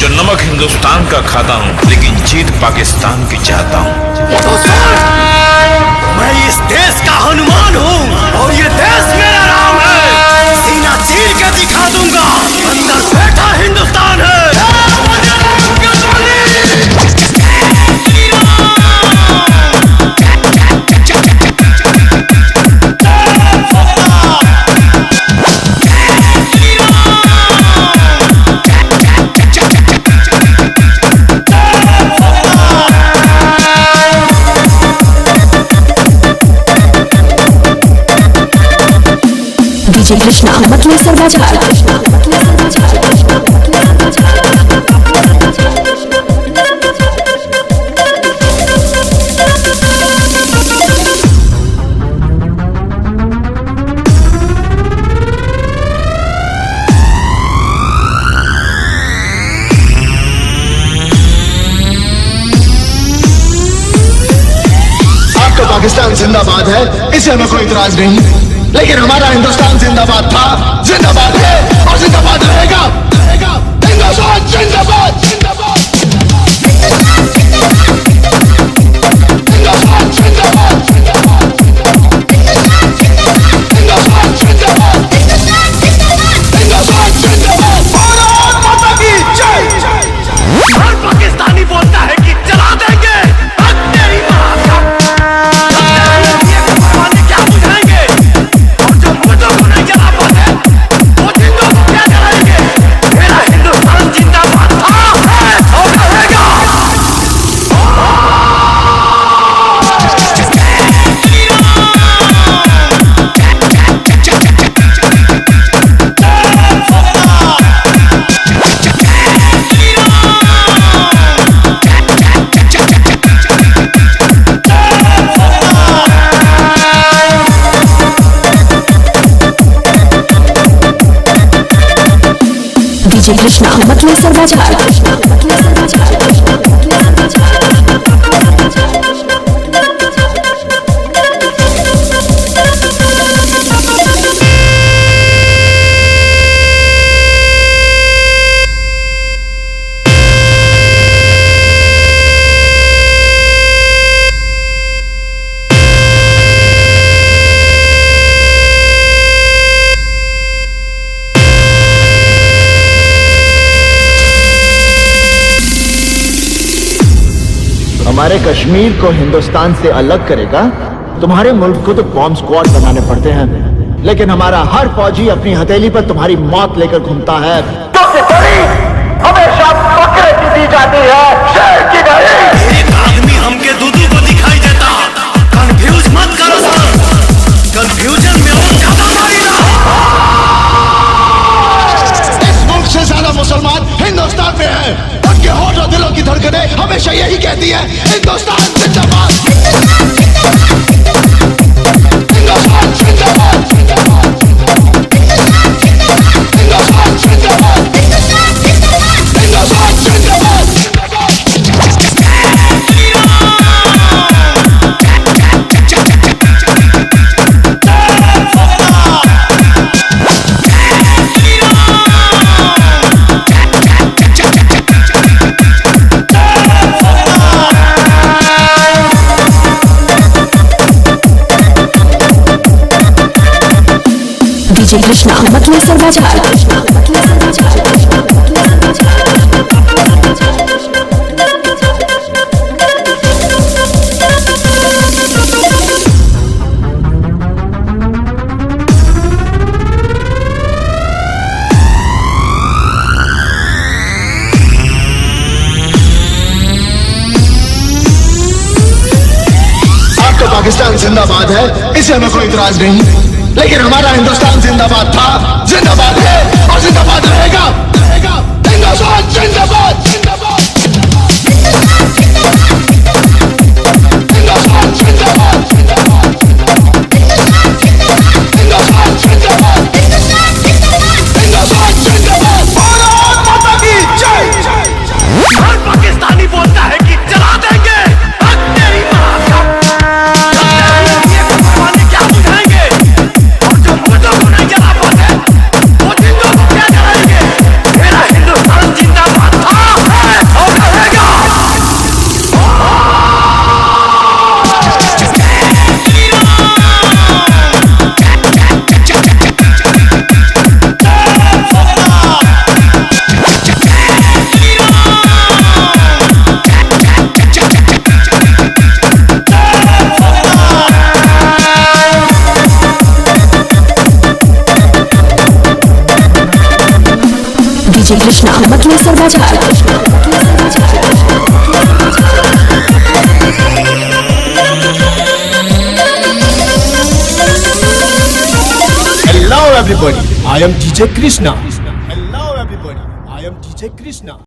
जो नमक हिंदुस्तान का खाता हूँ लेकिन जीत पाकिस्तान की चाहता हूँ। मैं इस देश का हनुमान हूँ और ये देश मेरा राम है। सीना चीर के दिखा दूंगा, अंदर बैठा हिंदुस्तान है। डीजे कृष्णा मतले सरबाजार। आपका पाकिस्तान जिंदाबाद है, इसे हमें कोई इतराज नहीं, लेकिन हमारा हिंदुस्तान जिंदाबाद था, जिंदाबाद है और जिंदाबाद रहेगा। हिंदुस्तान जिंदाबाद, जिंदाबाद, हिंदुस्तान जिंदाबाद, हिंदुस्तान जिंदाबाद, हिंदुस्तान जिंदाबाद। भारत माता की जय। हर पाकिस्तानी बोलता है कि चला देंगे, तेरी मां का क्या बुझाएंगे, और जो मुझे को नहीं जला पाते वो जिंदों को क्या जलाएंगे। मेरा हिंदुस्तान जिंदाबाद था, है और रहेगा। डीजे कृष्णा मतले सरबाजार। हमारे कश्मीर को हिंदुस्तान से अलग करेगा। तुम्हारे मुल्क को तो बॉम्ब स्क्वाड बनाने पड़ते हैं, लेकिन हमारा हर फौजी अपनी हथेली पर तुम्हारी मौत लेकर घूमता है। हमेशा बकरे की दी जाती है, शेर की नहीं। एक आदमी हमके दूधू को दिखाई देता, कंफ्यूज मत करो सर, कंफ्यूजन में और ज्यादा मारिएगा। इस मुल्क से ज्यादा मुसलमान हिंदुस्तान में हैं। उनके होठ और दिलों की धड़कनें हमेशा यही कहती है, हिंदुस्तान जिंदाबाद, हिंदुस्तान जिंदाबाद, हिंदुस्तान जिंदाबाद, हिंदुस्तान जिंदाबाद। डीजे कृष्णा मतले सरबाजार। आपका पाकिस्तान जिंदाबाद है, इसे हमें कोई इतराज नहीं, लेकिन हमारा हिंदुस्तान जिंदाबाद था, जिंदाबाद है और जिंदाबाद रहेगा। हिंदुस्तान जिंदाबाद, जिंदाबाद, हिंदुस्तान जिंदाबाद, हिंदुस्तान जिंदाबाद, हिंदुस्तान जिंदाबाद। भारत माता की जय। हर पाकिस्तानी बोलता है कि चला देंगे, तेरी मां का क्या बुझाएंगे, और जो मुझे को नहीं जला पाते वो जिंदों को क्या जलाएंगे। डीजे कृष्णा मतलेसर बाजार। Hello everybody, I am DJ Krishna.